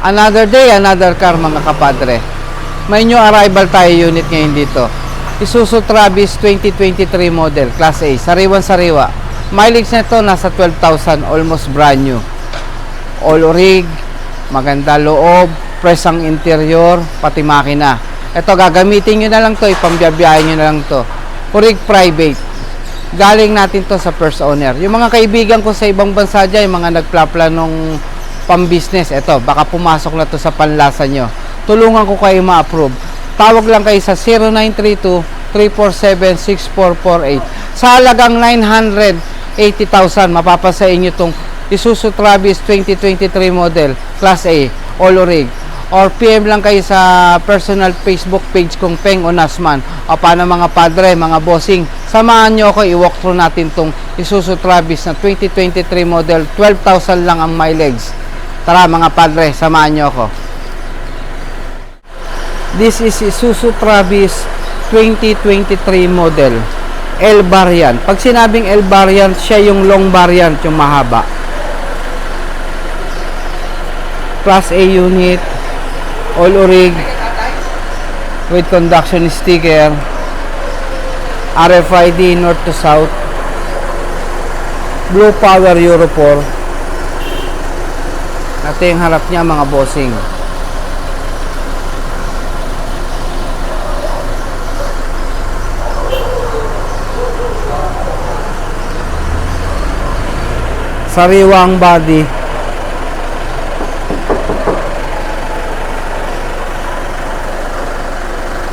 Another day, another car mga kapadre. May new arrival tayo unit ngayon dito. Isuzu Travis 2023 model, Class A. Sariwan-sariwa. Mileage nito nasa 12,000, almost brand new. All rig, maganda loob, fresh ang interior, pati makina. Ito, gagamitin nyo na lang to, ipambiyabiyahin nyo na lang to. Rig private. Galing natin to sa first owner. Yung mga kaibigan ko sa ibang bansa dyan, yung mga nagplaplanong pang-business, eto, baka pumasok na to sa panlasa nyo. Tulungan ko kayo ma-approve. Tawag lang kayo sa 0932-347-6448. Sa halagang 980,000, mapapasa inyo tong Isuzu Travis 2023 model, Class A, all rig. Or PM lang kayo sa personal Facebook page kong Peng Onasman. O paano mga padre, mga bossing, samahan nyo ako, i-walk through natin tong Isuzu Travis na 2023 model, 12,000 lang ang mileage. Tara mga padre, samahan nyo ako. This is Isuzu Travis 2023 model, L variant. Pag sinabing L variant, siya yung long variant, yung mahaba. Class A unit, all rig, with conduction sticker, RFID north to south, blue power Euro 4. Ito yung harap niya mga bossing. Sariwang body.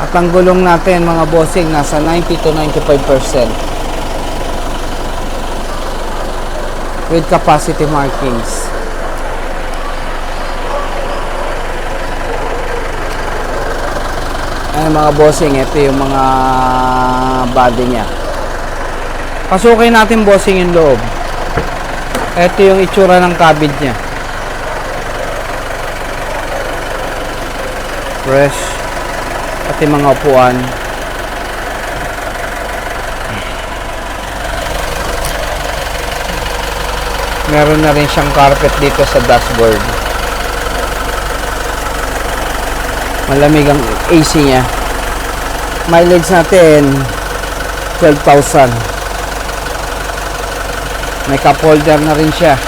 At ang gulong natin mga bossing nasa 90 to 95% with capacity markings. Ay mga bossing, ito yung mga body niya. Pasukin natin bossing yung loob. Ito yung itsura ng cabin niya. Fresh. Pati mga upuan. Meron na rin siyang carpet dito sa dashboard. Malamig ang AC niya. Mileage natin 12,000. May cup holder na rin siya.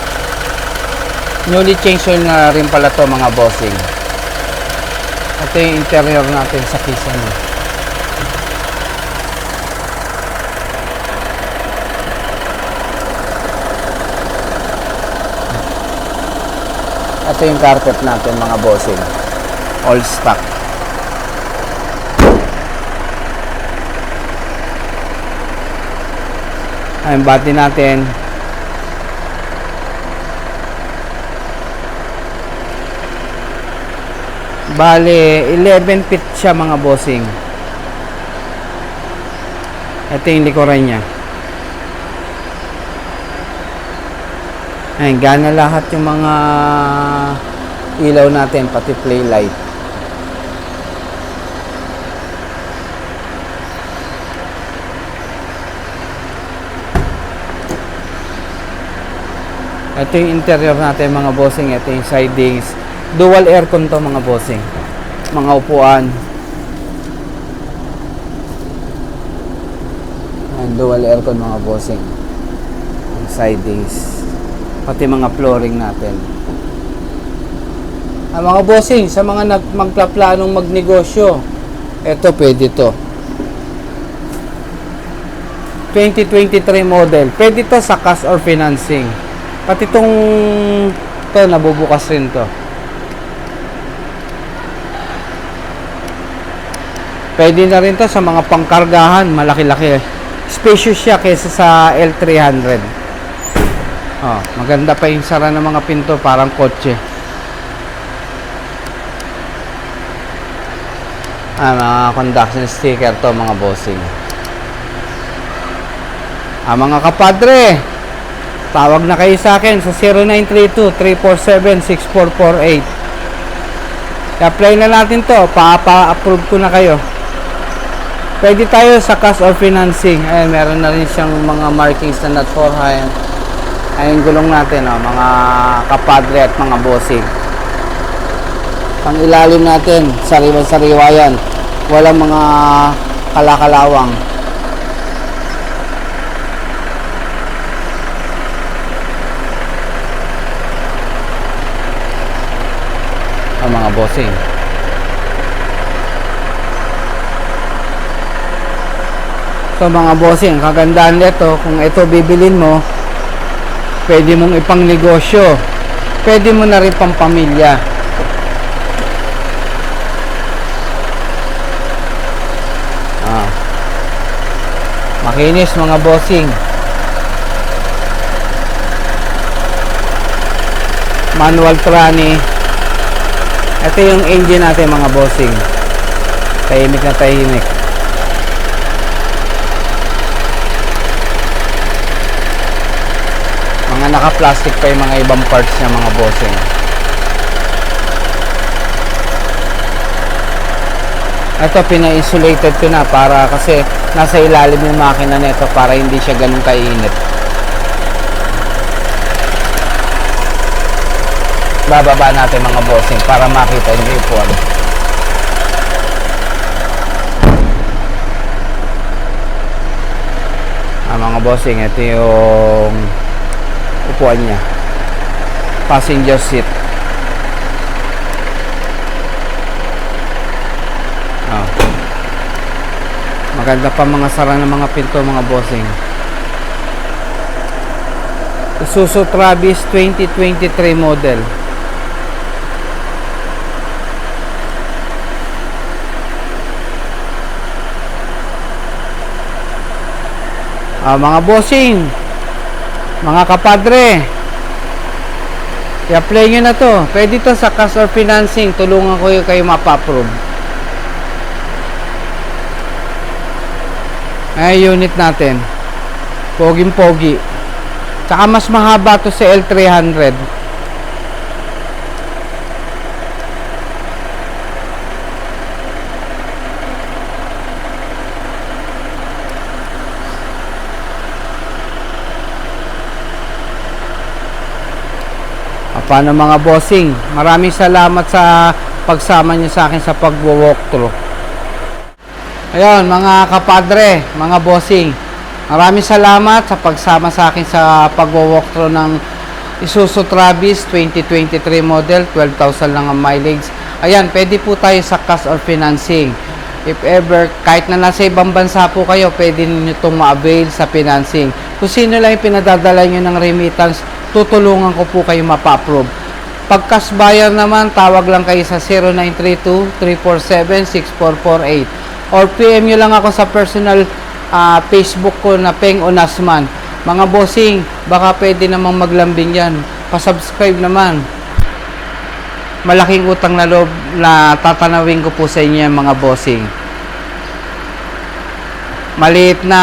Newly change oil na rin pala to mga bossing. Ito yung interior natin sa Kisan. Ito yung carpet natin mga bossing. All stock. Ayun, bati natin. Bale, 11 feet siya mga bossing. Ito yung likuran niya. Ayun, gana lahat yung mga ilaw natin, pati play light. Ito yung interior natin mga bossing. Ito yung sidings. Dual aircon to mga bossing. Mga upuan. Ayan, dual aircon mga bossing. Sidings. Pati mga flooring natin. Mga bossing, sa mga magpaplanong magnegosyo, ito pwede to. 2023 model. Pwede to sa cash or financing. Pati itong nabubukas rin to. Pwede na rin to sa mga pangkargahan, malaki-laki. Spacious siya kaysa sa L300. Oh, maganda pa yung sara ng mga pinto, parang kotse. Mga conduction sticker to mga bossing. Mga kapadre, tawag na kayo sa akin sa 0932-347-6448. I-apply na natin to. Pa-approve ko na kayo. Pwede tayo sa cash or financing. Ayan, meron na rin siyang mga markings na not for hire. Ayan, gulong natin, mga kapadre at mga bossing. Ang ilalim natin, sariwa-sariwa yan. Walang mga kalakalawang. Ang mga bossing. So mga bossing, kagandahan nito, kung ito bibilin mo, pwede mong ipang negosyo. Pwede mo na rin pang pamilya. Makinis mga bossing. Manual tranny. Ito yung engine natin mga bossing. Tahimik na tahimik. Mga naka-plastic pa yung mga ibang parts niya mga bossing. Ito pina-insulated ko na para kasi nasa ilalim yung makina nito para hindi siya ganun kainit. Bababa natin mga bossing para makita yung upuan. Mga bossing, ito yung upuan niya. Passenger seat. Maganda pa mga sara ng mga pinto mga bossing. Isuzu Travis 2023 model. Mga bossing, mga kapadre, i-apply nyo na to. Pwede to sa cash or financing. Tulungan ko kayo mapa-approve. Ay, unit natin. Poging-pogi. Tsaka mas mahaba to sa L300. Paano mga bossing? Maraming salamat sa pagsama niyo sa akin sa pagwo-walkthrough. Ayun, mga kapadre, mga bossing, maraming salamat sa pagsama sa akin sa pagwo-walkthrough ng Isuzu Travis 2023 model, 12,000 lang ang mileage. Ayan, pwede po tayo sa cash or financing. If ever, kahit na nasa ibang bansa po kayo, pwede nyo itong ma-avail sa financing. Kung sino lang yung pinadadala nyo ng remittance, tutulungan ko po kayo mapa-approve. Pag cash buyer naman, tawag lang kayo sa 0932-347-6448. Or PM nyo lang ako sa personal Facebook ko na Peng Onasman. Mga bossing, baka pwede namang maglambing yan. Pasubscribe naman. Malaking utang na loob na tatanawin ko po sa inyo mga bossing. Maliit na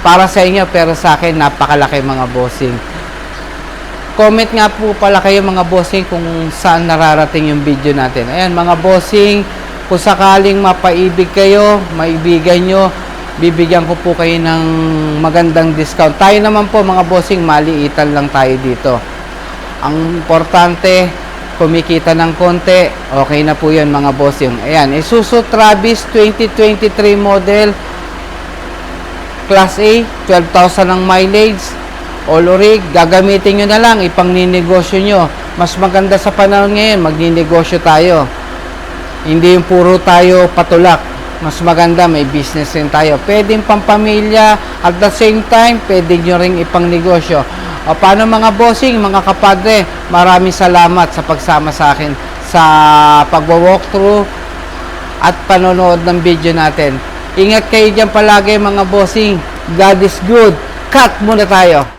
para sa inyo pero sa akin napakalaki mga bossing. Comment nga po pala kayo mga bossing kung saan nararating yung video natin. Ayan mga bossing, kung sakaling mapaibig kayo, maibigan nyo, bibigyan ko po kayo ng magandang discount. Tayo naman po mga bossing, maliitan lang tayo dito. Ang importante, kumikita ng konti, okay na po yun mga bossing. Ayan, Isuzu Travis 2023 model, Class A, 12,000 ang mileage, all rig, gagamitin nyo na lang, ipang ninegosyo nyo. Mas maganda sa panahon ngayon, magninegosyo tayo. Hindi yung puro tayo patulak. Mas maganda, may business rin tayo. Pwedeng pampamilya, at the same time, pwede nyo rin ipang negosyo. O paano mga bossing, mga kapadre, maraming salamat sa pagsama sa akin sa pagwa-walkthrough at panonood ng video natin. Ingat kayo dyan palagi mga bossing. God is good. Cut muna tayo.